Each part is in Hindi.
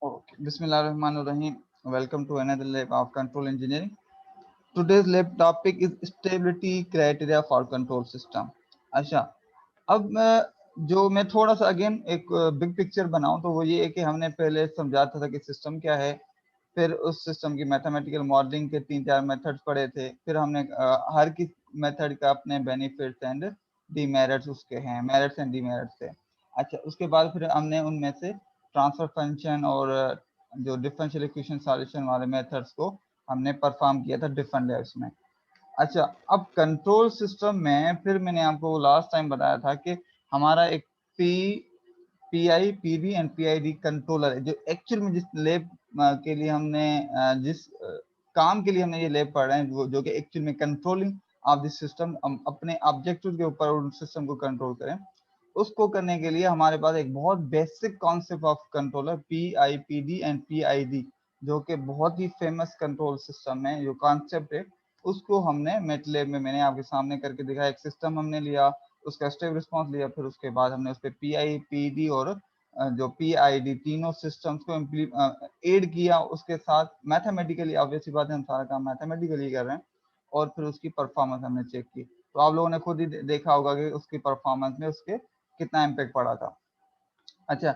Okay. Bismillahirrahmanirrahim. Welcome to another lab of control engineering. Today's lab topic is stability criteria for control system. अच्छा, अब मैं थोड़ा सा अगेन एक बिग पिक्चर बनाऊं तो वो ये है कि हमने पहले समझा था कि सिस्टम क्या है, फिर उस सिस्टम की मैथमेटिकल मॉडलिंग के 3-4 मेथड्स पढ़े थे, फिर हमने हर किस मेथड का अपने बेनिफिट्स एंड डीमेरिट्स उसके हैं, मेरिट्स एंड डीमेरिट्स थे। अच्छा, उसके बाद फिर हमने उनमें से ट्रांसफर फंक्शन और जो डिफरेंशियल इक्वेशन सॉल्यूशन वाले मेथड्स को हमने परफॉर्म किया था डिफरेंट लेवल्स में। अच्छा, अब कंट्रोल सिस्टम में फिर मैंने आपको लास्ट टाइम बताया था कि हमारा एक pi, PB and PID controller है, जो एक्चुअल में जिस लैब के लिए हमने जिस काम के लिए हमने ये लैब पढ़ रहे हैं, जो कि एक्चुअल में कंट्रोलिंग ऑफ दिस सिस्टम, हम अपने ऑब्जेक्टिव के ऊपर उस सिस्टम को कंट्रोल करें, उसको करने के लिए हमारे पास एक बहुत basic concept of controller PIPD and PID, जो कि बहुत ही फेमस कंट्रोल सिस्टम है, जो कॉन्सेप्ट है उसको हमने मेटलैब में मैंने आपके सामने करके दिखाया। एक सिस्टम हमने लिया, उसका स्टेप रिस्पॉन्स लिया, फिर उसके बाद हमने उस पर पीआईपीडी और जो पीआईडी तीनों सिस्टम्स को ऐड किया, उसके साथ मैथमेटिकली, ऑब्वियसली बात है हम सारा काम मैथमेटिकली कर रहे हैं, और फिर उसकी परफॉर्मेंस हमने चेक की। तो आप लोगों ने खुद ही देखा होगा कि उसकी परफॉर्मेंस में उसके कितना इम्पैक्ट पड़ा था। अच्छा,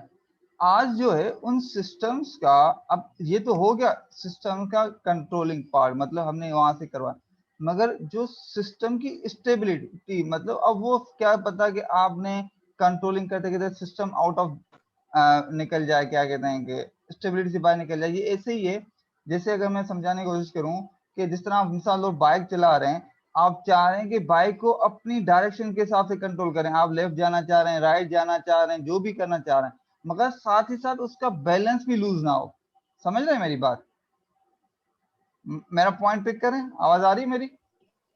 आज जो है उन सिस्टम्स का, अब ये तो हो गया सिस्टम का कंट्रोलिंग पार्ट, मतलब हमने वहां से करवाया, मगर जो सिस्टम की स्टेबिलिटी, मतलब अब वो क्या पता कि आपने कंट्रोलिंग करते करते सिस्टम आउट ऑफ निकल जाए, क्या कहते हैं कि स्टेबिलिटी से बाहर निकल जाए। ये ऐसे ही है जैसे अगर मैं समझाने की कोशिश करूं कि जिस तरह आप मिसाल लोग बाइक चला रहे हैं, आप चाह रहे हैं कि बाइक को अपनी डायरेक्शन के हिसाब से कंट्रोल करें, आप लेफ्ट जाना चाह रहे हैं, राइट जाना चाह रहे हैं, जो भी करना चाह रहे हैं, मगर साथ ही साथ उसका बैलेंस भी लूज ना हो। समझ रहे हैं मेरी बात? मेरा पॉइंट पिक करें, आवाज आ रही है मेरी?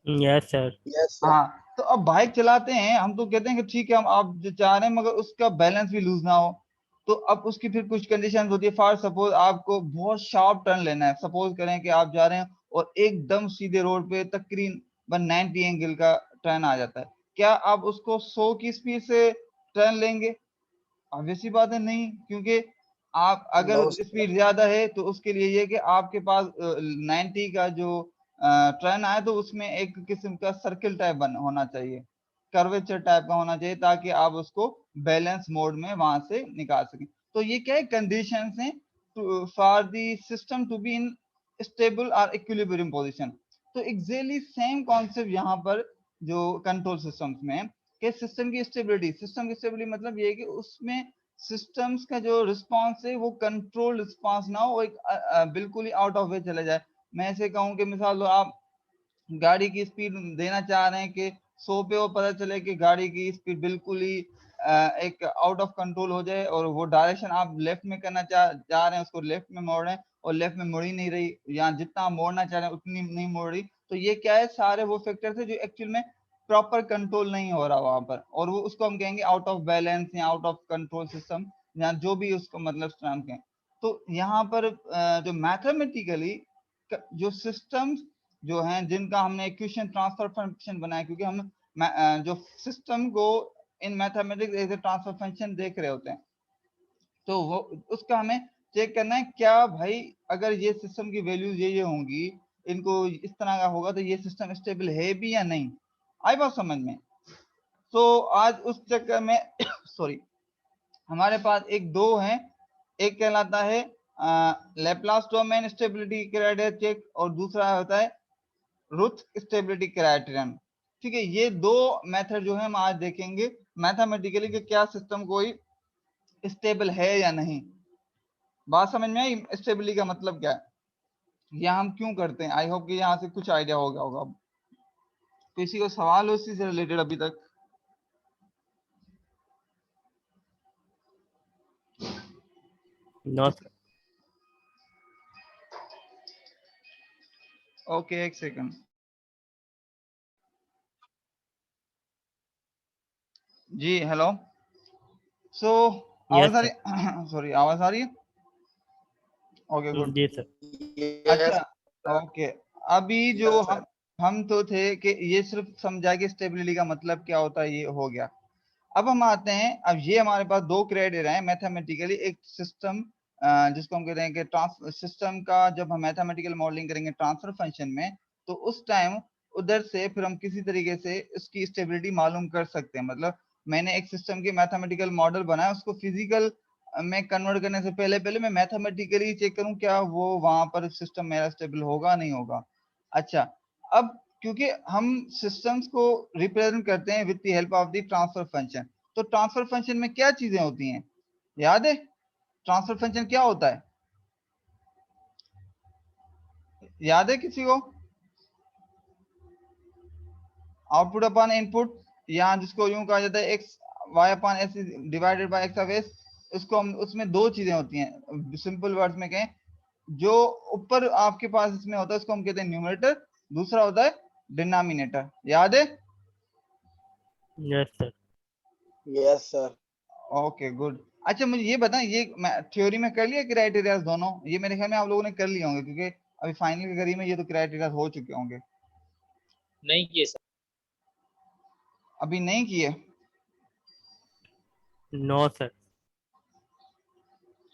Yes sir. हाँ, तो अब बाइक चलाते हैं हम तो कहते हैं कि ठीक है, हम आप जो चाह रहे हैं, मगर उसका बैलेंस भी लूज ना हो। तो अब उसकी फिर कुछ कंडीशन होती है। फॉर सपोज आपको बहुत शार्प टर्न लेना है, सपोज करें कि आप जा रहे हैं और एकदम सीधे रोड पे तकरीबन 90 एंगल का टर्न आ जाता है, क्या आप उसको 100 की स्पीड से टर्न लेंगे? ऑब्वियसली बात है नहीं, क्योंकि आप अगर स्पीड ज्यादा है तो उसके लिए ये कि आपके पास 90 का जो टर्न आए तो उसमें एक किस्म का सर्किल टाइप बन होना चाहिए, कर्वेचर टाइप का होना चाहिए, ताकि आप उसको बैलेंस मोड में वहां से निकाल सकें। तो ये क्या है, कंडीशंस हैं for the system to be in stable और इक्विलिब्रियम पोजीशन। तो एग्जैक्टली सेम कॉन्सेप्ट यहाँ पर जो कंट्रोल सिस्टम्स में है कि सिस्टम की स्टेबिलिटी मतलब ये है कि उसमें सिस्टम्स का जो रिस्पांस है वो कंट्रोल रिस्पांस ना हो, एक बिल्कुल ही आउट ऑफ वे चले जाए। मैं ऐसे कहूँ कि मिसाल लो, आप गाड़ी की स्पीड देना चाह रहे हैं कि 100 पे, वो पता चले कि गाड़ी की स्पीड बिल्कुल ही एक आउट ऑफ कंट्रोल हो जाए, और वो डायरेक्शन आप लेफ्ट में करना चाह रहे हैं, उसको लेफ्ट में मोड़ रहे हैं और लेफ्ट में मुड़ ही नहीं रही, या जितना आप मोड़ना चाह रहे हैं उतनी नहीं मोड़ रही। तो ये क्या है, सारे वो फैक्टर्स है जो एक्चुअल में प्रॉपर कंट्रोल नहीं हो रहा वहां पर, और वो उसको हम कहेंगे आउट ऑफ बैलेंस या आउट ऑफ कंट्रोल सिस्टम, या जो भी उसको मतलब टर्म कहें। तो यहाँ पर जो मैथमेटिकली जो सिस्टम्स जो हैं, जिनका हमने इक्वेशन ट्रांसफर फंक्शन बनाया, क्योंकि हम जो सिस्टम को in mathematics as a transfer function देख रहे होते हैं, तो वो उसका हमें चेक करना है क्या भाई, अगर ये सिस्टम की वैल्यूज ये होंगी, इनको इस तरह का होगा, तो ये सिस्टम स्टेबल है भी या नहीं। आई बात समझ में? तो आज उस चक्कर में सॉरी, हमारे पास एक दो हैं, एक कहलाता है Laplace domain stability criteria check, और दूसरा होता है रुथ स्टेबिलिटी क्राइटेरियन। ठीक है, ये दो मेथड जो है हम आज देखेंगे मैथमेटिकली कि क्या सिस्टम कोई स्टेबल है या नहीं। बात समझ में आई? स्टेबिलिटी का मतलब क्या है, या हम क्यों करते हैं? आई होप कि यहाँ से कुछ आइडिया हो गया होगा। किसी को सवाल हो इसी से रिलेटेड अभी तक? No sir. ओके, एक सेकंड। जी हेलो। सो आवाज यस आ सर। रही सॉरी, आवाज आ रही है? Okay good. जी सर। अच्छा, ओके। अभी जो हम तो थे कि ये सिर्फ समझा कि स्टेबिलिटी का मतलब क्या होता है, ये हो गया। अब हम आते हैं, अब ये हमारे पास दो क्राइटेरिया है मैथमेटिकली एक सिस्टम जिसको हम कहते हैं कि सिस्टम का जब हम मैथमेटिकल मॉडलिंग करेंगे ट्रांसफर फंक्शन में, तो उस टाइम उधर से फिर हम किसी तरीके से उसकी स्टेबिलिटी मालूम कर सकते हैं। मतलब मैंने एक सिस्टम की मैथमेटिकल मॉडल बनाया, उसको फिजिकल में कन्वर्ट करने से पहले पहले मैं मैथमेटिकली चेक करूं क्या वो वहां पर सिस्टम मेरा स्टेबल होगा नहीं होगा। अच्छा, अब क्योंकि हम सिस्टम्स को रिप्रेजेंट करते हैं with the help of the transfer function, तो ट्रांसफर फंक्शन में क्या चीजें होती हैं, याद है ट्रांसफर फंक्शन क्या होता है, याद है किसी को? आउटपुट अपॉन इनपुट, यहाँ जिसको यूं कहा जाता है x Y upon S divided by x of S, उसको हम उसमें दो चीजें होती हैं, सिंपल वर्ड्स में कहें, जो ऊपर आपके पास इसमें होता है उसको हम कहते हैं न्यूमरेटर, दूसरा होता है डिनोमिनेटर, याद है? Yes sir. Yes sir. Okay good. अच्छा मुझे ये बताएं, ये थ्योरी में कर लिया क्राइटेरिया दोनों? ये मेरे ख्याल में आप लोगों ने कर लिए होंगे क्योंकि अभी फाइनल के करीब में ये तो क्राइटेरिया हो चुके होंगे। नहीं किए सर। अभी नहीं किए? No sir.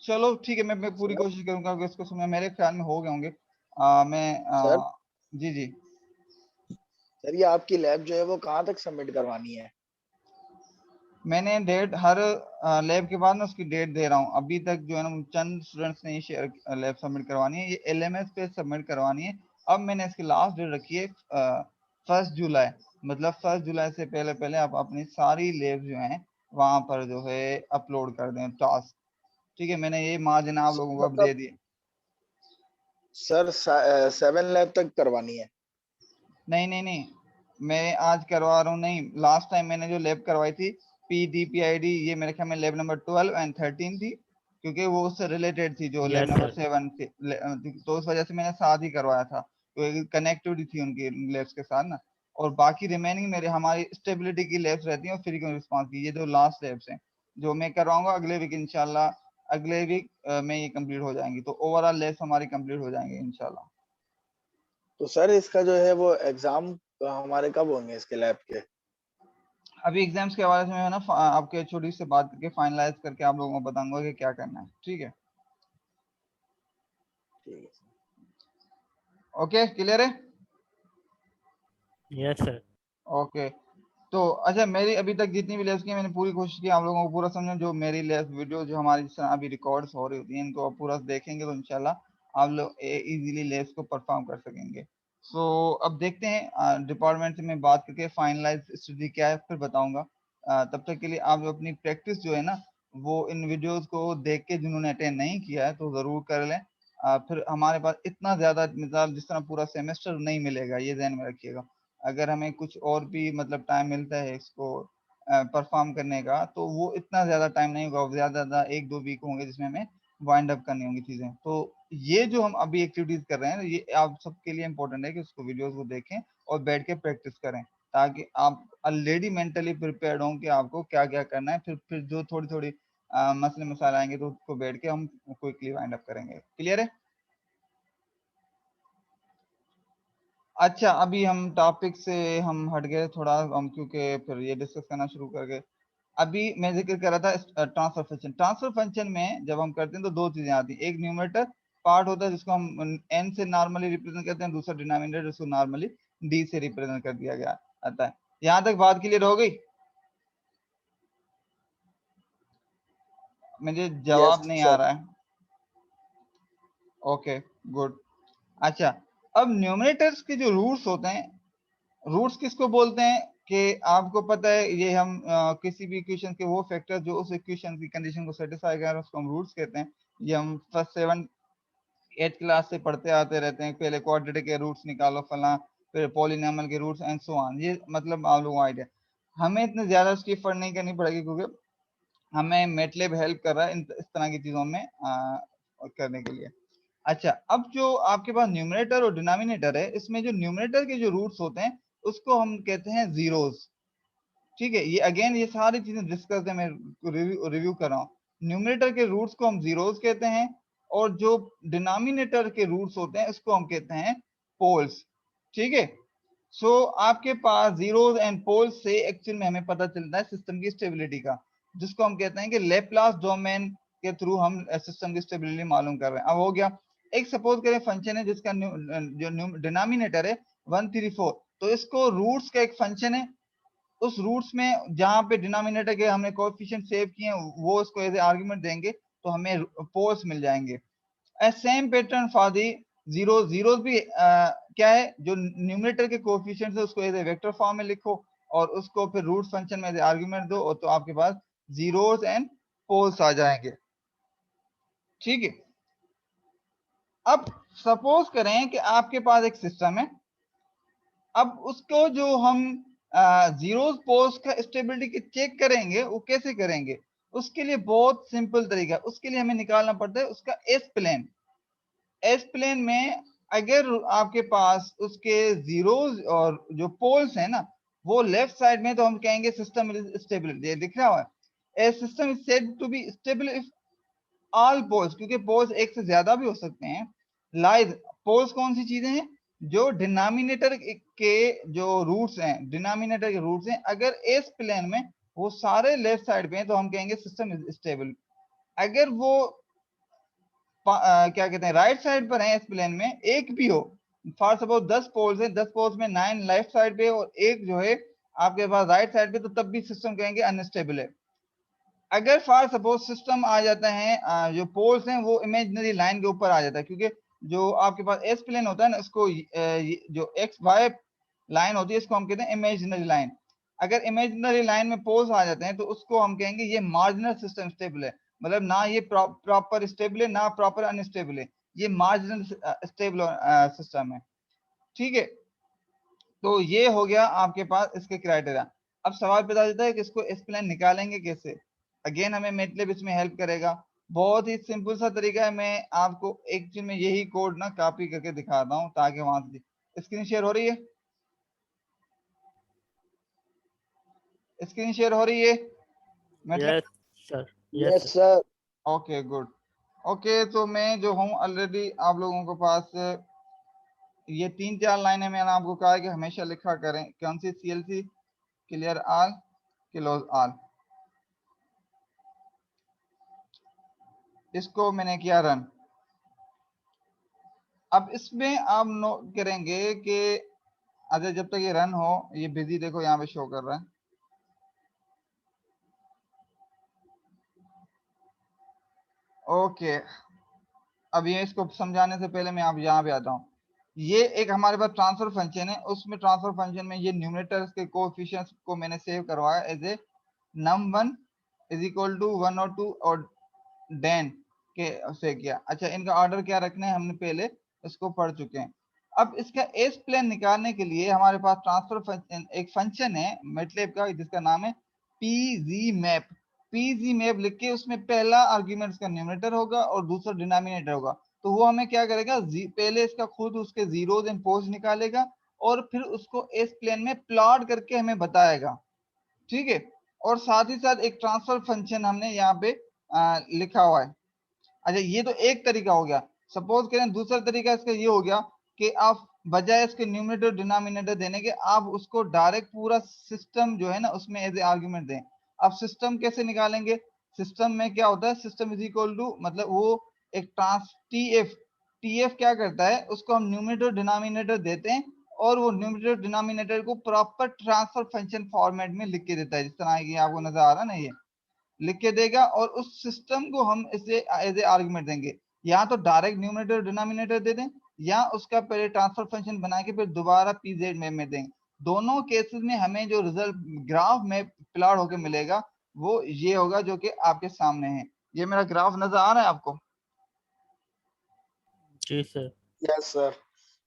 चलो ठीक है, मैं पूरी सर कोशिश करूंगा कि इसको समय मेरे ख्याल में हो गए होंगे। सर जी जी। सर ये आपकी लैब जो है वो कहाँ तक सबमिट करवानी है? मैंने डेट हर लैब के बाद ना उसकी डेट दे रहा हूँ। अभी तक जो है ना चंद स्टूडेंट्स ने शेयर लैब सबमिट करवानी है, ये एलएमएस पे सबमिट करवानी है। अब मैंने इसकी लास्ट डेट रखी है 1 जुलाई, मतलब 1 जुलाई से पहले पहले आप अपनी सारी लैब जो हैं वहां पर जो है अपलोड कर दें टास्क। ठीक है, मैंने ये मार्जिन आप लोगों को अब मतलब दे दिए। सर 7 लैब तक करवानी है? नहीं नहीं नहीं, मैं आज करवा रहा हूँ नहीं, लास्ट टाइम मैंने जो लैब करवाई थी PDPID, ये मेरे ख्याल में लैब नंबर 12 एंड 13 थी, क्योंकि वो उससे रिलेटेड थी जो लैब यस नंबर सर। 7 थी, तो उस वजह से मैंने साथ ही करवाया था, तो कनेक्टिविटी थी उनकी लैब्स के साथ ना। और बाकी रिमेनिंग मेरे हमारी स्टेबिलिटी की लैब्स रहती हैं और फ्री रिस्पॉन्स की, ये जो लास्ट लैब्स हैं जो मैं करवाऊंगा अगले वीक इंशाल्लाह, अगले वीक में ये कंप्लीट हो जाएंगी, तो ओवरऑल लैब्स हमारी कंप्लीट हो जाएंगे इंशाल्लाह। तो सर इसका जो है वो एग्जाम हमारे कब होंगे इसके लैब के? अभी एग्जाम्स के हवाले से मैं ना आपके एचओडी से बात करके फाइनलाइज करके आप लोगों को बताऊंगा कि क्या करना है, ठीक है? ठीक है। ओके, क्लियर है? Yes sir. ओके, तो अच्छा मेरी अभी तक जितनी भी लेब्स की मैंने पूरी कोशिश की आप लोगों को पूरा समझना, जो मेरी लेब्स वीडियो जो हमारी जिस तरह अभी रिकॉर्ड्स हो रही होती हैं इनको आप पूरा देखेंगे तो इंशाल्लाह आप लोग इजीली लेब्स को परफॉर्म कर सकेंगे। सो अब देखते हैं डिपार्टमेंट से मैं बात करके फाइनलाइज स्टडी क्या है फिर बताऊंगा। तब तक के लिए आप अपनी प्रैक्टिस जो है ना वो इन वीडियोस को देख के जिन्होंने अटेंड नहीं किया है तो जरूर कर लें। फिर हमारे पास इतना ज्यादा मिसाल जिस तरह पूरा सेमेस्टर नहीं मिलेगा, ये ध्यान में रखिएगा। अगर हमें कुछ और भी मतलब टाइम मिलता है इसको परफॉर्म करने का, तो वो इतना ज्यादा टाइम नहीं होगा, ज्यादा ज्यादा 1-2 वीक होंगे जिसमें हमें वाइंड अप करनी होंगी चीजें। तो ये जो हम अभी एक्टिविटीज कर रहे हैं ये आप सबके लिए इंपॉर्टेंट है कि उसको वीडियोस को देखें और बैठ के प्रैक्टिस करें, ताकि आप ऑलरेडी मेंटली प्रिपेयर्ड हों कि आपको क्या क्या करना है। फिर जो थोड़ी थोड़ी मसले मसाले आएंगे तो उसको बैठ के हम क्विकली वाइंड अप करेंगे। क्लियर है? अच्छा, अभी हम टॉपिक से हम हट गए थोड़ा, हम क्योंकि फिर ये डिस्कस करना शुरू कर गए। अभी मैं जिक्र कर रहा था ट्रांसफर फंक्शन। ट्रांसफर फंक्शन में जब हम करते हैं तो दो चीजें आती हैं, एक न्यूमरेटर पार्ट होता है जिसको हम n से नॉर्मली रिप्रेजेंट करते हैं, दूसरा डिनोमिनेटर जिसको नॉर्मली d से रिप्रेजेंट कर दिया गया आता है। यहाँ तक बात क्लियर हो गई? मुझे यस जवाब नहीं आ सर। रहा है। Okay good. अच्छा, अब न्यूमरेटर्स के जो रूट्स होते हैं, रूट्स किसको बोलते हैं कि आपको पता है, ये हम किसी भी इक्वेशन के वो फैक्टर जो उस इक्वेशन की कंडीशन को सेटिस्फाई कर रहे हैं उसको हम रूट्स कहते हैं। ये हम फर्स्ट 7-8 क्लास से पढ़ते आते रहते हैं, पहले क्वाड्रेटिक के रूट्स निकालो फला, फिर पॉलिनॉमियल के रूट्स एंड सो ऑन, ये मतलब आप लोगों को आइडिया। हमें इतने ज्यादा उसकी एफर्ट नहीं करनी पड़ेगी क्योंकि हमें मेटलेब हेल्प कर रहा है इस तरह की चीजों में करने के लिए। अच्छा, अब जो आपके पास न्यूमरेटर और डिनोमिनेटर है, इसमें जो न्यूमरेटर के जो रूट्स होते हैं उसको हम कहते हैं जीरोस। ठीक है, ये अगेन ये सारी चीजें डिस्कस है, मैं रिव्यू कर रहा हूँ। न्यूमरेटर के रूट्स को हम जीरोस कहते हैं और जो डिनोमिनेटर के रूट्स होते हैं उसको हम कहते हैं पोल्स। ठीक है, सो आपके पास जीरोस एंड पोल्स से एक्चुअल में हमें पता चलता है सिस्टम की स्टेबिलिटी का, जिसको हम कहते हैं कि लेप्लास डोमेन के थ्रू हम सिस्टम की स्टेबिलिटी मालूम कर रहे हैं। अब हो गया, एक सपोज करें फंक्शन है जिसका जो डिनोमिनेटर है 134, तो इसको रूट्स का एक फंक्शन है, उस रूट्स में जहां पे डिनोमिनेटर के हमने कोएफिशिएंट सेव किए हैं वो इसको एज ए आर्गुमेंट देंगे तो हमें पोल्स मिल जाएंगे। Same pattern for the zeros, zeros भी क्या है, जो न्यूमरेटर के कोएफिशिएंट्स है उसको एज ए वेक्टर फॉर्म में लिखो और उसको फिर रूट फंक्शन में एज ए आर्गुमेंट दो, और तो आपके पास जीरोस एंड पोल्स आ जाएंगे। ठीक है, अब सपोज करें कि आपके पास एक सिस्टम है, अब उसको जो हम जीरोस पोल्स का स्टेबिलिटी चेक करेंगे, वो कैसे करेंगे? उसके लिए बहुत सिंपल तरीका, उसके लिए हमें निकालना पड़ता है उसका एस प्लेन। एस प्लेन में अगर आपके पास उसके जीरोस और जो पोल्स है ना वो लेफ्ट साइड में, तो हम कहेंगे सिस्टम इज स्टेबल। ये दिख रहा है, a system is said to be stable if all poles, क्योंकि पोल्स एक से ज्यादा भी हो सकते हैं, लाइज, पोल्स कौन सी चीजें हैं? जो डिनोमिनेटर के जो रूट्स हैं, डिनोमिनेटर के रूट्स हैं, अगर एस प्लेन में वो सारे लेफ्ट साइड पे हैं तो हम कहेंगे सिस्टम इज स्टेबल। अगर वो क्या कहते हैं राइट साइड पर है एस प्लेन में, एक भी हो, फॉर सपोज 10 पोल्स हैं, 10 पोल्स में 9 लेफ्ट साइड पे और एक जो है आपके पास राइट साइड पे, तो तब भी सिस्टम कहेंगे अनस्टेबल है। अगर फॉर सपोज सिस्टम आ जाता है जो पोल्स हैं वो इमेजिनरी लाइन के ऊपर आ जाता है, क्योंकि जो आपके पास एस प्लेन होता है ना, इसको जो एक्स वाई लाइन होती है इसको हम कहते हैं इमेजिनरी लाइन। अगर इमेजिनरी लाइन में पोल्स आ जाते हैं तो उसको हम कहेंगे ये मार्जिनल सिस्टम स्टेबल है, मतलब ना ये प्रॉपर स्टेबल है ना प्रॉपर अनस्टेबल है, ये मार्जिनल स्टेबल सिस्टम है। ठीक है, तो ये हो गया आपके पास इसके क्राइटेरिया। अब सवाल पैदा होता है कि इसको एक्सप्लेन निकालेंगे कैसे? अगेन हमें मैटलैब इसमें हेल्प करेगा। बहुत ही सिंपल सा तरीका है, मैं आपको एक चीज में यही कोड ना कॉपी करके दिखाता हूँ ताकि वहां से स्क्रीन शेयर हो रही है, स्क्रीन शेयर हो रही है MATLAB? Yes sir, yes yes sir. Sir. Okay good. Okay, तो मैं जो हूँ ऑलरेडी आप लोगों के पास ये 3-4 लाइनें मैंने आपको कहा है कि हमेशा लिखा करें, कौन सी? CLC clear all, close all. इसको मैंने किया रन। अब इसमें आप नोट करेंगे कि अच्छा जब तक ये रन हो, ये बिजी देखो यहाँ पे शो कर रहा है। ओके, अब ये इसको समझाने से पहले मैं आप यहाँ पे आता हूँ। ये एक हमारे पास ट्रांसफर फंक्शन है, उसमें ट्रांसफर फंक्शन में ये न्यूमरेटर्स के कोएफिशिएंट्स को मैंने सेव करवाया as a num1 is equal to 1 और 2 और den के से किया। अच्छा, इनका ऑर्डर क्या रखना है हमने पहले इसको पढ़ चुके हैं। अब इसका एस प्लेन निकालने के लिए हमारे पास ट्रांसफर फंक्शन एक फंक्शन है मैटलैब का जिसका नाम है pzmap। pzmap लिख के उसमें पहला आर्ग्यूमेंट इसका न्यूमरेटर होगा और दूसरा डिनोमिनेटर होगा, तो वो हमें क्या करेगा, पहले इसका खुद उसके जीरोस एंड पोल्स निकालेगा और फिर उसको एस प्लेन में प्लॉट करके हमें बताएगा। ठीक है, और साथ ही साथ एक ट्रांसफर फंक्शन हमने यहाँ पे लिखा हुआ है। अच्छा, ये तो एक तरीका हो गया। सपोज करें दूसरा तरीका इसका ये हो गया कि आप बजाय इसके न्यूमरेटर डिनोमिनेटर देने के आप उसको डायरेक्ट पूरा सिस्टम जो है ना उसमें एज ए आर्गुमेंट दें। अब सिस्टम कैसे निकालेंगे? सिस्टम में क्या होता है, सिस्टम इज इक्वल टू मतलब वो एक टीएफ, टीएफ क्या करता है, उसको हम न्यूमरेटर डिनोमिनेटर देते हैं और वो न्यूमरेटर डिनोमिनेटर को प्रॉपर ट्रांसफर फंक्शन फॉर्मेट में लिख के देता है, जिस तरह की आपको नजर आ रहा है ना, ये लिख के देगा और उस सिस्टम को हम इसे एज ए आर्गुमेंट देंगे। या तो डायरेक्ट न्यूमरेटर डिनोमिनेटर दे दें या उसका पहले ट्रांसफर फंक्शन बना के फिर दोबारा पीजेड में देंगे। दोनों केसेस में हमें जो रिजल्ट ग्राफ में प्लॉट होकर मिलेगा वो ये होगा जो कि आपके सामने है। ये मेरा ग्राफ नजर आ रहा है आपको? जी सर। Yes sir.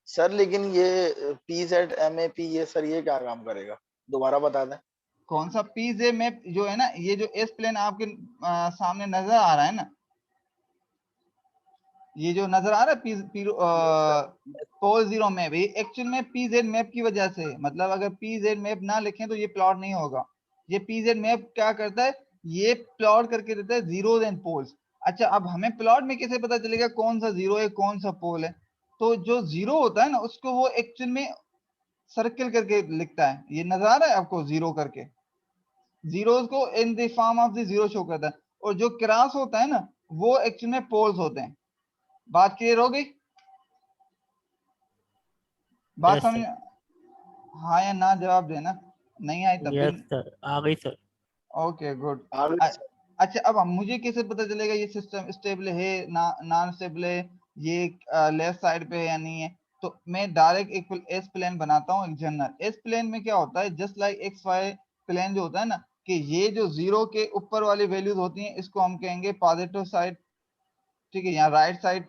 सर लेकिन ये PZMAP ये सर ये क्या काम करेगा, दोबारा बता दें। कौन सा पीजे मैप जो है ना, ये जो एस प्लेन आपके सामने नजर आ रहा है ना, ये जो नजर आ रहा यस सर। है पोल जीरो मैप, ये एक्चुअल में पीजेड मैप की वजह से, मतलब अगर पीजेड मैप ना लिखें तो ये प्लॉट नहीं होगा। ये पीजेड मैप क्या करता है, ये प्लॉट करके देता है जीरोस एंड पोल्स। अच्छा, अब हमें प्लॉट में कैसे पता चलेगा कौन सा जीरो है कौन सा पोल है? तो जो जीरो होता है ना उसको वो एक्चुअल में सर्किल करके लिखता है, ये नजर आ रहा है आपको जीरो करके, जीरोस को in the form of the zero show करता है। और जो क्रॉस होता है ना वो एक्चुअली में पोल्स होते हैं। बात क्लियर हो गई? बात यस समझ, सर, हाँ या ना जवाब देना, नहीं आई तब यस भी। सर, आ गई सर। Okay good. आगे अच्छा अब मुझे कैसे पता चलेगा ये सिस्टम स्टेबल है ना नॉन स्टेबल है, ये लेफ्ट साइड पे है या नहीं है? तो मैं डायरेक्ट एक एस प्लेन बनाता हूँ, एक जनरल एस प्लेन में क्या होता है, just like x Y plane जो होता है ना, कि ये जो जीरो के ऊपर वाली वैल्यूज होती हैं इसको हम कहेंगे पॉजिटिव साइड, ठीक है, यहाँ राइट साइड,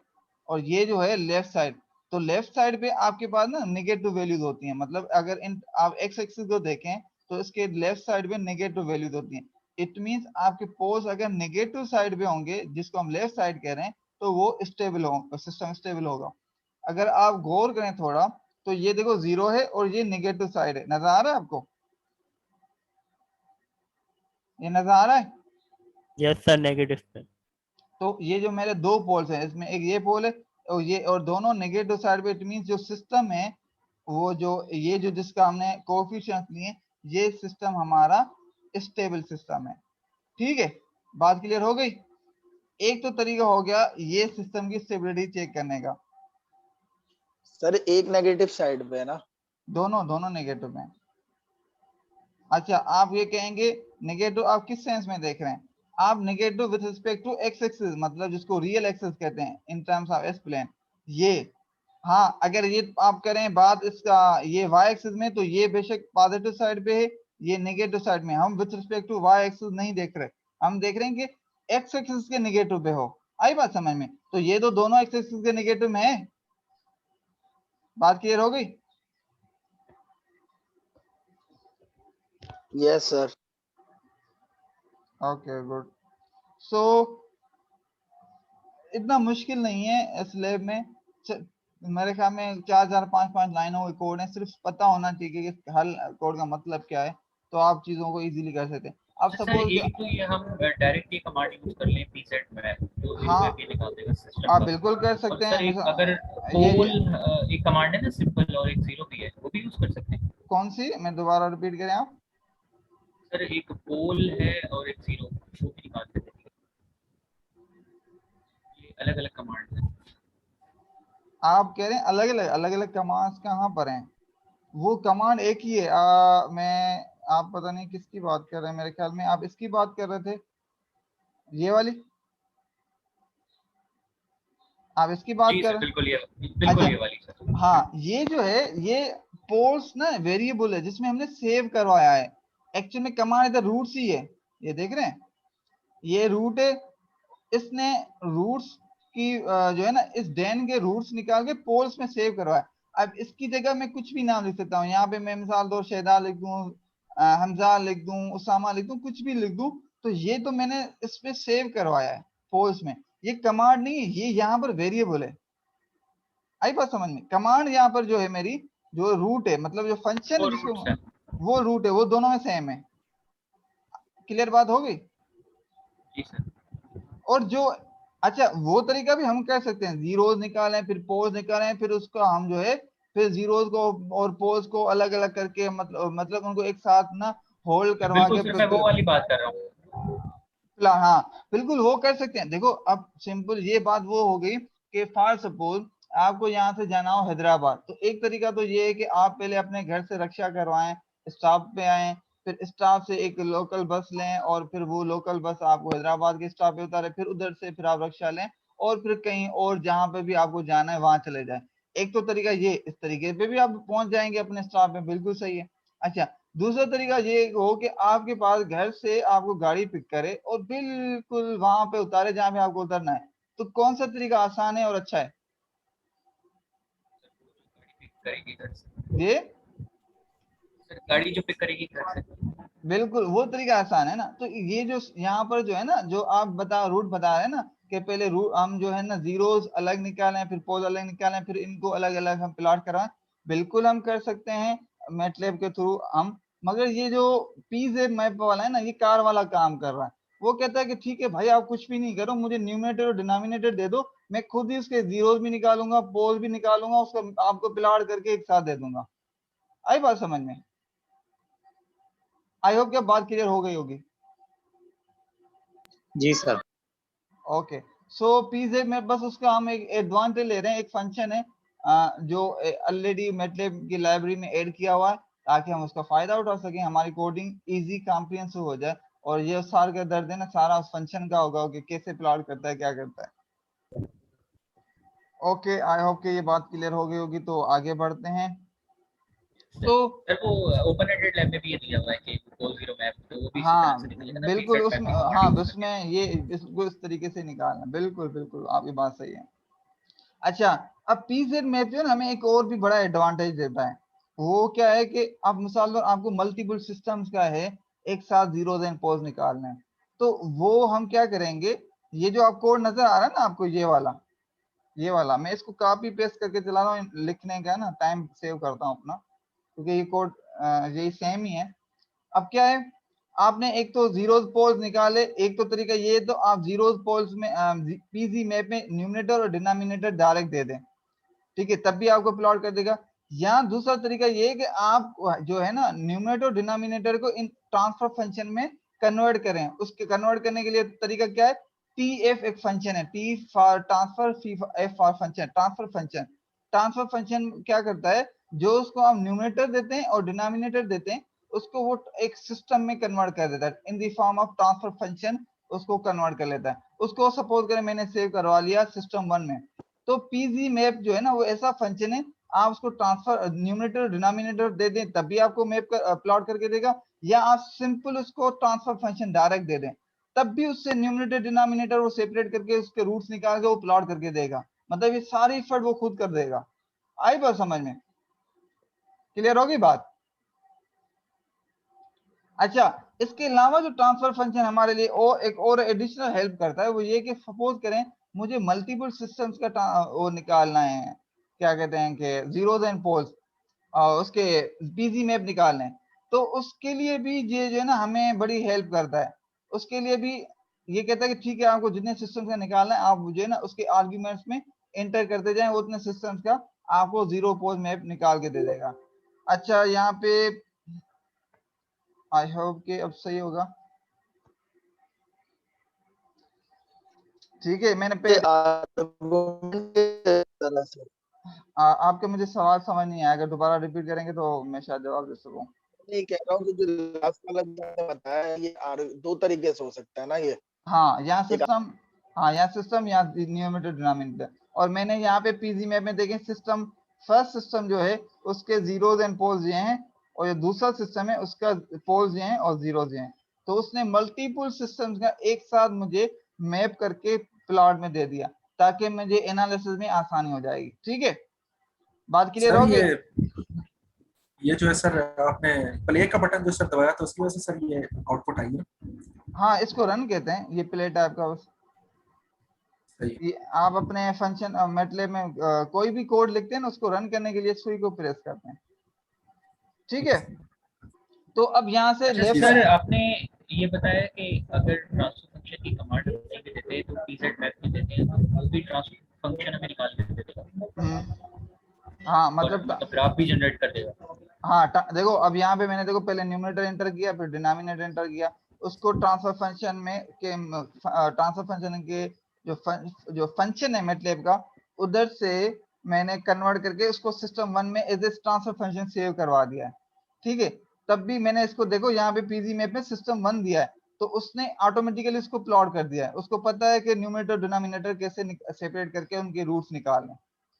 और ये जो है लेफ्ट साइड। तो लेफ्ट साइड पे आपके पास ना नेगेटिव वैल्यूज होती हैं, मतलब अगर इन आप एक्स एक्सिस को देखें तो इसके लेफ्ट साइड पे नेगेटिव वैल्यूज होती हैं। इट मींस आपके पोल्स अगर नेगेटिव साइड पे होंगे, जिसको हम लेफ्ट साइड कह रहे हैं, तो वो स्टेबल होगा, सिस्टम स्टेबल होगा। अगर आप गौर करें थोड़ा, तो ये देखो जीरो है और ये नेगेटिव साइड है, नजर आ रहा है आपको? ये नजर आ रहा है? यस सर, नेगेटिव पे। तो ये जो मेरे दो पोल्स हैं, इसमें एक ये पोल है और ये, और दोनों नेगेटिव साइड पे, इट मींस जो सिस्टम है वो जो ये जो जिसका हमने कोएफिशिएंट लिए, ये सिस्टम हमारा स्टेबल सिस्टम है। ठीक है, बात क्लियर हो गई? एक तो तरीका हो गया ये सिस्टम की स्टेबिलिटी चेक करने का। सर एक नेगेटिव साइड पे है ना? दोनों दोनों नेगेटिव में। अच्छा आप ये कहेंगे नेगेटिव आप किस सेंस में देख रहे हैं? आप negative with respect to x axis, मतलब जिसको रियल एक्सिस कहते हैं in terms of S plane, ये। हाँ अगर ये आप करें बात इसका ये वाई एक्सिस में, तो ये बेशक पॉजिटिव साइड पे है, ये नेगेटिव साइड में। हम with respect to Y axis नहीं देख रहे, हम देख रहे हैं कि एक्स एक्सिस के नेगेटिव पे हो। आई बात समझ में? तो ये तो दोनों एक्स एक्सिस के नेगेटिव में है। बात क्लियर हो गई? Yes sir. Okay good. So इतना मुश्किल नहीं है इस लैब में। मेरे ख्याल में 4-4 5-5 लाइनों के कोड है, सिर्फ पता होना चाहिए कि हल कोड का मतलब क्या है, तो आप चीजों को इजीली कर सकते हैं। अब अच्छा सर, सपोज एक तो ये हम डायरेक्ट ये कमांड यूज कर लें पीसेट में, जो जीरो हाँ करके निकाल देगा सिस्टम आप का। बिल्कुल कर और सकते सर हैं एक अगर ये पोल एक कमांड है ना सिंपल, और एक जीरो भी है, वो भी यूज कर सकते हैं। कौन सी, मैं दोबारा रिपीट करें आप? सर एक पोल है और एक जीरो, वो भी निकाल सकते हैं। ये अलग अलग कमांड है। आप कह रहे हैं अलग अलग कमांड्स कहाँ पर हैं? वो कमांड एक ही है। मैं आप पता नहीं किसकी बात कर रहे हैं, मेरे ख्याल में आप इसकी बात कर रहे थे, ये वाली, आप इसकी बात जी कर सर, रहे हैं। बिल्कुल अच्छा ये वाली सर। हाँ, ये जो है ये पोल्स ना वेरिएबल है जिसमें हमने सेव करवाया है। एक्चुअली में कमांड इधर रूट्स ही है, ये देख रहे हैं, ये रूट है। इसने रूट्स की जो है ना इस डेन के रूट्स निकाल के पोल्स में सेव करवाया। अब इसकी जगह मैं कुछ भी नाम लिख सकता हूँ, यहाँ पे मैं मिसाल दो शहदा लिख दूँ, हमजा लिख दूँ, उसामा लिख दूँ, कुछ भी लिख दूँ, तो ये तो मैंने इस पे सेव करवाया है पोल्स में। ये कमांड नहीं है, ये यहाँ पर वेरिएबल है। आई बात समझ में? कमांड यहाँ पर जो है मेरी, जो रूट है, मतलब जो फंक्शन है वो जिसको, रूट्स है। वो रूट है, वो दोनों में सेम है। क्लियर बात हो गई? जी सर। और जो अच्छा वो तरीका भी हम कर सकते हैं, जीरोस निकालें फिर पोल्स निकालें, फिर उसको हम जो है फिर जीरोस को और पोल्स को अलग अलग करके, मतलब उनको एक साथ ना होल्ड करवा बिल्कुल के सर, मैं वो वाली बात कर रहा हूँ। हाँ बिल्कुल वो कर सकते हैं। देखो अब सिंपल ये बात वो हो गई कि फॉर सपोज आपको यहाँ से जाना हो हैदराबाद, तो एक तरीका तो ये है कि आप पहले अपने घर से रक्षा करवाएं, स्टॉप पे आए, फिर स्टॉप से एक लोकल बस लें और फिर वो लोकल बस आपको हैदराबाद के स्टॉप पे उतारे, फिर उधर से फिर आप रक्षा लें और फिर कहीं और जहाँ पे भी आपको जाना है वहां चले जाए। एक तो तरीका ये, इस तरीके पे भी आप पहुंच जाएंगे अपने स्टॉप पे, बिल्कुल सही है। अच्छा दूसरा तरीका ये हो कि आपके पास घर से आपको गाड़ी पिक करे और बिल्कुल वहां पे उतारे जहां पे आपको उतरना है, तो कौन सा तरीका आसान है और अच्छा है? पिक करेगी घर से। ये सर गाड़ी जो पिक करेगी घर से। बिल्कुल वो तरीका आसान है ना। तो ये जो यहाँ पर जो है ना, जो आप रूट बता रहे हैं ना, कि पहले रूट हम जो है ना जीरोस अलग निकालें, फिर पोल अलग निकालें, फिर इनको अलग अलग हम प्लॉट करवाएं, बिल्कुल हम कर सकते हैं मैटलैब के थ्रू हम। मगर ये जो पीजेड मैप वाला है ना, ये कार वाला काम कर रहा है। वो कहता है कि ठीक है भाई आप कुछ भी नहीं करो, मुझे न्यूमरेटर और डिनोमिनेटर दे दो, मैं खुद ही उसके जीरोस भी निकालूंगा, पोल भी निकालूंगा, उसको आपको प्लॉट करके एक साथ दे दूंगा। आई बात समझ में? आई होप क्या बात क्लियर हो गई होगी। जी सर। ओके, सो पीजेड में बस उसका हम एक एडवांटेज ले रहे हैं, एक फंक्शन है जो ऑलरेडी मैटलैब की लाइब्रेरी में ऐड किया हुआ है, ताकि हम उसका फायदा उठा सकें, हमारी कोडिंग इजी कॉम्प्रिहेंसिव हो जाए, और ये सार का दर्द है ना सारा उस फंक्शन का होगा कि कैसे प्लॉट करता है, क्या करता है। ओके, आई होप कि ये बात क्लियर हो गई होगी, तो आगे बढ़ते हैं। तो सर वो ओपन एडेड लैब में भी ये दिया हुआ है कि पोल जीरो मैप, तो वो भी इसी तरह हाँ से निकलेगा ना, बिल्कुल, पीसेट उसमें मैप की हाँ स्टार्टिंग होकर उसमें ये इसको इस तरीके से निकालना, बिल्कुल बिल्कुल आपकी बात सही है। अच्छा, अब पीजेड मैप जो है ना हमें एक और भी बड़ा एडवांटेज देता है, वो क्या है कि अब मिसाल लो आपको मल्टीपल सिस्टम्स का है एक साथ जीरोस एंड पोल्स निकालना है, तो वो हम क्या करेंगे, ये जो आप कोड नजर आ रहा है ना आपको, ये वाला मैं इसको कॉपी पेस्ट करके चला रहा हूँ, लिखने का ना टाइम सेव करता हूँ अपना, क्योंकि ये कोड यही सेम ही है। अब क्या है, आपने एक तो जीरोस पोल्स निकाले, एक तो तरीका ये, तो आप जीरोस पोल्स में पीजी मैप में न्यूमिनेटर और डिनोमिनेटर डायरेक्ट दे दें, ठीक है, तब भी आपको प्लॉट कर देगा। या दूसरा तरीका ये है कि आप जो है ना न्यूमिनेटर और डिनोमिनेटर को इन ट्रांसफर फंक्शन में कन्वर्ट करें। उसके कन्वर्ट करने के लिए तरीका क्या है, TF एक फंक्शन है, T for transfer, F for function, transfer function. Transfer function क्या करता है, जो उसको हम न्यूमिनेटर देते हैं और डिनोमिनेटर देते हैं, उसको वो एक सिस्टम में कन्वर्ट कर देता है, in the form of transfer function उसको कन्वर्ट कर लेता है। उसको सपोज करें मैंने सेव करवा लिया सिस्टम 1 में, तो पीजी मैप जो है ना वो ऐसा फंक्शन है, आप उसको ट्रांसफर न्यूमिनेटर डिनोमिनेटर दे दें तब भी आपको मैप कर प्लॉट करके देगा, या आप सिंपल उसको ट्रांसफर फंक्शन डायरेक्ट दे दें तब भी उससे न्यूमिनेटर डिनोमिनेटर वो सेपरेट करके उसके रूट्स निकाल के वो प्लॉट करके देगा, मतलब ये सारी इफर्ट वो खुद कर देगा। आई बात समझ में, क्लियर होगी बात। अच्छा, इसके अलावा जो ट्रांसफर फंक्शन हमारे लिए और एक और एडिशनल हेल्प करता है, वो ये कि सपोज करें मुझे मल्टीपल सिस्टम्स का वो निकालना है, क्या कहते हैं कि जीरोस एंड पोल्स, उसके पीजी मैप निकालने हैं, तो उसके लिए भी ये जो है ना हमें बड़ी हेल्प करता है। उसके लिए भी ये कहता है कि ठीक है, आपको जितने सिस्टम्स का निकालना है आप जो है ना उसके आर्ग्यूमेंट्स में एंटर करते जाएं, उतने सिस्टम्स का आपको जीरो पोल मैप निकाल के दे देगा। अच्छा, यहाँ पे आई होप कि अब सही होगा, ठीक है, मैंने पे आर्गुमेंट के तरह से आपके मुझे सवाल समझ नहीं आया, अगर दोबारा रिपीट करेंगे तो मैं शायद जवाब दे सकूं। नहीं कह रहा हूँ कि जो लास्ट वाला बताया ये दो तरीके से हो सकता है ना ये। हाँ यहाँ एक सिस्टम, हाँ यहाँ सिस्टम, यहाँ न्यूमिनेटर डिनोमिनेटर, और मैंने यहाँ पे पीजी मैप में देखें सिस्टम, फर्स्ट सिस्टम जो है उसके जीरोस एंड पोल्स ये हैं, और जो दूसरा सिस्टम है उसका पोल्स ये हैं और जीरोस ये हैं, तो उसने मल्टीपल सिस्टम्स का एक साथ मुझे मैप करके प्लॉट में दे दिया, ताकि मुझे एनालिसिस में आसानी हो जाएगी। ठीक है, बात क्लियर सर हो गई। ये जो है सर, आपने प्ले का बटन जो सर दबाया तो उसकी वजह से सर ये आउटपुट आई है। हाँ, इसको रन कहते हैं, ये प्ले टाइप का सही। ये आप अपने फंक्शन मैटलैब में कोई भी कोड लिखते हैं ना, उसको रन करने के लिए सुई को प्रेस करते हैं। ठीक है, तो अब यहाँ से अच्छा लेफ्ट, सर, आपने ये बताया कि अगर ट्रांसफर फंक्शन की कमांड नहीं भी देते तो पीजेड मैप में देते हैं, तो वो भी ट्रांसफर फंक्शन हमें निकाल के देगा हाँ और मतलब ग्राफ भी जनरेट कर देगा। हाँ देखो अब यहाँ पे मैंने देखो पहले न्यूमिनेटर एंटर किया, फिर डिनोमिनेटर एंटर किया, उसको ट्रांसफर फंक्शन में के ट्रांसफर फंक्शन के जो फंक्शन है मैटलैब का, उधर से मैंने कन्वर्ट करके उसको सिस्टम 1 में as a transfer function save करवा दिया है। ठीक है, तब भी मैंने इसको देखो यहाँ पे पीजी मैप में सिस्टम 1 दिया है, तो उसने ऑटोमेटिकली उसको प्लॉट कर दिया है, उसको पता है कि न्यूमिनेटर डिनोमिनेटर कैसे सेपरेट करके उनके रूट्स निकालने।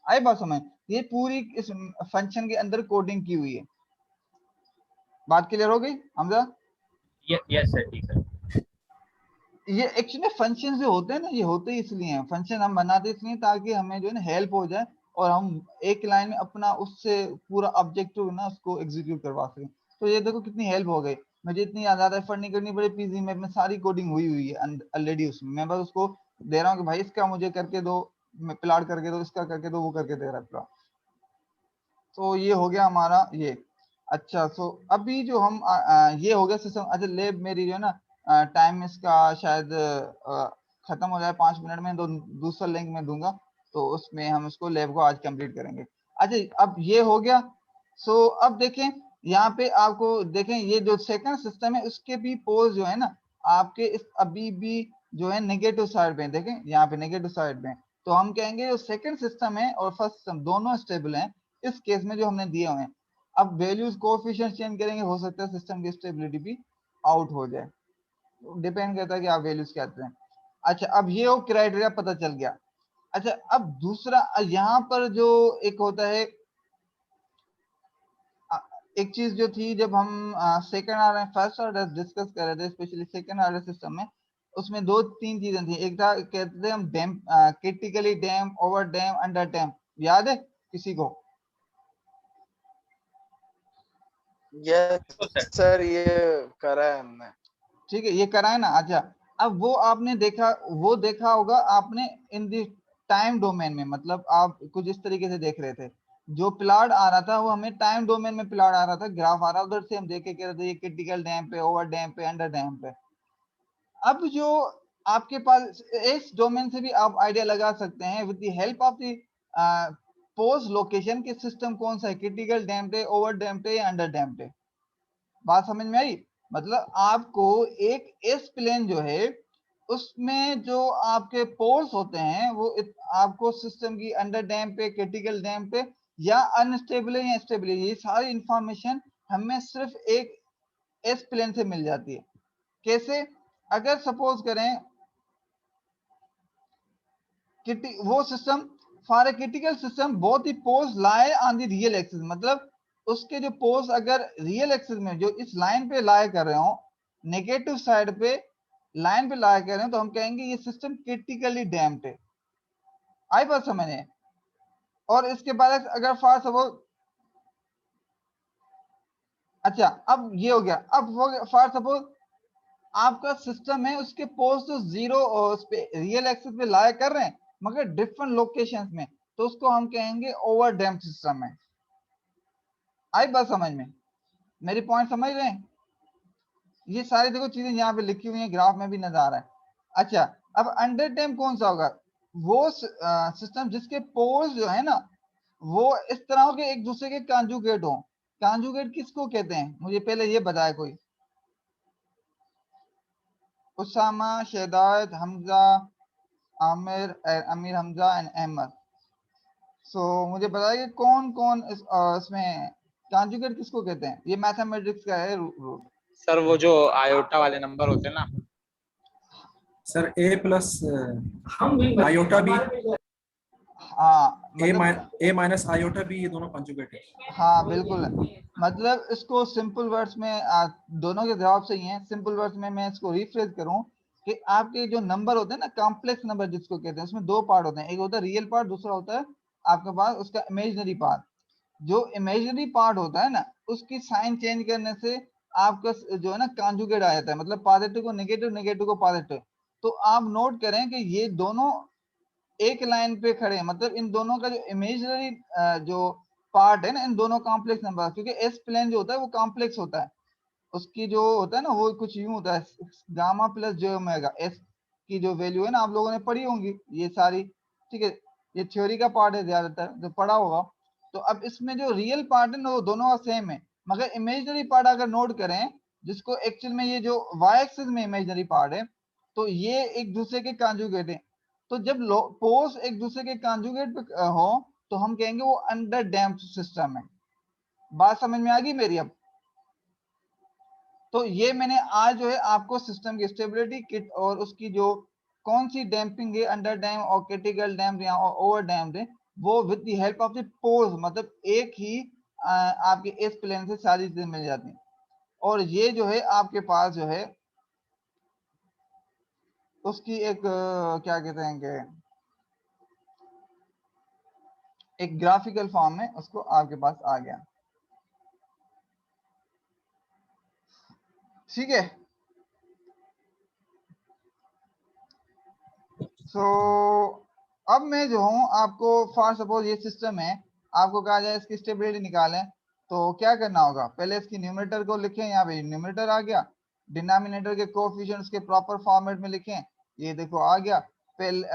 आई बात समझ, ये पूरी इस फंक्शन के अंदर कोडिंग की हुई है। बात क्लियर हो गई हमजा। यस सर, जी सर। ये एक्चुअली फंक्शन जो होते हैं ना, ये होते ही इसलिए हैं, फंक्शन हम बनाते इसलिए ताकि हमें जो है ना हेल्प हो जाए, और हम एक लाइन में अपना उससे पूरा ऑब्जेक्टिव ना उसको एग्जीक्यूट करवा सकें। तो ये देखो कितनी हेल्प हो गई, मुझे इतनी ज्यादा एफर्ट नहीं करनी पड़ी, पीजी में सारी कोडिंग हुई हुई है ऑलरेडी, उसमें मैं बस उसको दे रहा हूँ कि भाई इसका मुझे करके दो, प्लॉट करके दो, इसका करके दो, वो करके दे रहा है प्लॉट। तो ये हो गया हमारा ये। अच्छा, सो अभी जो हम ये हो गया सिस्टम। अच्छा, लेब मेरी जो है ना टाइम इसका शायद खत्म हो जाए 5 मिनट में, तो दूसरा लिंक में दूंगा, तो उसमें हम इसको लेब को आज कंप्लीट करेंगे। अच्छा, अब ये हो गया। सो अब देखें यहाँ पे आपको देखें, ये जो सेकंड सिस्टम है उसके भी पोल्स जो है ना आपके इस अभी भी जो है नेगेटिव साइड पे, देखें यहाँ पे नेगेटिव साइड पे, तो हम कहेंगे जो सेकंड सिस्टम है और फर्स्ट सिस्टम दोनों स्टेबल हैं इस केस में जो हमने दिए हुए हैं। अब वैल्यूज कोएफिशिएंट चेंज करेंगे, हो सकता है सिस्टम की स्टेबिलिटी भी आउट हो जाए, डिपेंड करता है कि आप वैल्यूज क्या देते हैं। अच्छा, अब ये वो क्राइटेरिया पता चल गया। अच्छा, अब दूसरा यहाँ पर जो एक होता है, एक चीज जो थी जब हम second order first order discuss कर रहे थे, स्पेशली सेकंड ऑर्डर सिस्टम में, उसमें दो तीन चीजें थी। एक था कहते थे हम dam, critically dam, over dam, under dam, याद है किसी को? यस सर, ये करा है हमने। ठीक है, ये करा है ना। अच्छा, अब वो आपने देखा, वो देखा होगा आपने इन दी टाइम डोमेन में, मतलब आप कुछ इस तरीके से देख रहे थे, जो प्लॉट आ रहा था वो हमें टाइम डोमेन में प्लॉट आ रहा था, ग्राफ आ रहा, उधर से हम देख के कह रहे थे ये क्रिटिकल डैम पे, ओवर डैम पे, अंडर डैम पे। अब जो आपके पास इस डोमेन से भी आप आइडिया लगा सकते हैं with the help of the post location के सिस्टम कौन सा है, क्रिटिकल डैम पे, ओवर डैम पे या अंडर डैम पे। बात समझ में आई? मतलब आपको एक एस प्लेन जो है उसमें जो आपके पोल्स होते हैं वो आपको सिस्टम की अंडर डैम पे, क्रिटिकल डैम पे या अनस्टेबल है या स्टेबल है, ये सारी इंफॉर्मेशन हमें सिर्फ एक एस प्लेन से मिल जाती है। कैसे? अगर सपोज करें वो system for a critical system both the poles lie on the real axis, मतलब उसके जो पोल्स अगर रियल एक्सिस में जो इस लाइन पे लाई कर रहे हो, नेगेटिव साइड पे लाइन पे लाई कर रहे हो, तो हम कहेंगे ये सिस्टम क्रिटिकली डैम्प्ड है। आई बात समझे? और इसके बाद अगर फॉर सपोज, अच्छा अब ये हो गया, अब फॉर सपोज आपका सिस्टम है उसके पोल्स तो जीरो रियल एक्सिस पे लाई कर रहे हैं मगर डिफरेंट लोकेशंस में, तो उसको हम कहेंगे ओवर डैम्प्ड सिस्टम है। आई बात समझ में? मेरी पॉइंट समझ रहे हैं? ये सारी देखो चीजें यहाँ पे लिखी हुई हैं, ग्राफ में भी नजर आ रहा है। अच्छा, अब अंडर डैम कौन सा होगा? वो सिस्टम जिसके पोल्स जो है ना वो इस तरह के एक दूसरे के कॉन्जुगेट हो। कॉन्जुगेट किसको कहते हैं मुझे पहले ये बताया कोई? उसामा, शेदायत, हमजा, आमिर, अमीर हमजा एंड अहमद। सो मुझे बताइए कौन कौन इसमें कॉन्जुगेट किसको कहते हैं? ये मैथमेटिक्स का है रूल। सर वो जो आयोटा वाले नंबर होते हैं ना, सर ए प्लस आयोटा बी, हाँ मतलब ए माइनस आयोटा बी, ये दोनों कंजुगेट है। हाँ बिल्कुल, मतलब इसको सिंपल वर्ड्स में दोनों के जवाब सही हैं। सिंपल वर्ड्स में मैं इसको रिफ्रेश करूं कि आपके जो नंबर होते हैं ना, कॉम्प्लेक्स नंबर जिसको कहते हैं, उसमें दो पार्ट होते हैं, एक होता है रियल पार्ट, दूसरा होता है आपके पास उसका इमेजिनरी पार्ट। जो इमेजिनरी पार्ट होता है ना उसकी साइन चेंज करने से आपका जो है ना कॉन्जुगेट आ जाता है, मतलब पॉजिटिव को नेगेटिव, नेगेटिव को पॉजिटिव। तो आप नोट करें कि ये दोनों एक लाइन पे खड़े हैं, मतलब इन दोनों का जो इमेजिनरी जो पार्ट है ना, इन दोनों कॉम्प्लेक्स नंबर, क्योंकि एस प्लेन जो होता है वो कॉम्प्लेक्स होता है, उसकी जो होता है ना वो कुछ यूं होता है, गामा प्लस जो ओमेगा, एस की जो वैल्यू है ना आप लोगों ने पढ़ी होंगी ये सारी, ठीक है, ये थ्योरी का पार्ट है ज्यादातर जो पढ़ा होगा। तो अब इसमें जो रियल पार्ट है ना वो दोनों सेम है, मगर इमेजिनरी पार्ट अगर नोट करें जिसको एक्चुअल में ये जो वाई एक्सिस में इमेजिनरी पार्ट है, तो ये एक दूसरे के कॉन्जुगेट है। तो जब पोल्स एक दूसरे के कॉन्जुगेट पे हो तो हम कहेंगे वो अंडर डैम्प्ड सिस्टम है। बात समझ में आ गई मेरी अब? तो ये मैंने आज जो है आपको सिस्टम की स्टेबिलिटी किट और उसकी जो कौन सी डैम्पिंग है, अंडर डैम और क्रिटिकल डैम या ओवर डैम्ड है, वो with the help of the poles, मतलब एक ही आपके इस प्लेन से सारी चीजें मिल जाती हैं। और ये जो है आपके पास जो है उसकी एक क्या कहते हैं कि एक ग्राफिकल फॉर्म में उसको आपके पास आ गया। ठीक है, सो अब मैं जो हूँ आपको फॉर सपोज ये सिस्टम है, आपको कहा जाए इसकी स्टेबिलिटी निकालें, तो क्या करना होगा? पहले इसकी न्यूमरेटर को लिखें, यहाँ पे न्यूमरेटर आ गया, डिनोमिनेटर के कोएफिशिएंट्स के प्रॉपर फॉर्मेट में लिखें, ये देखो आ गया। पहले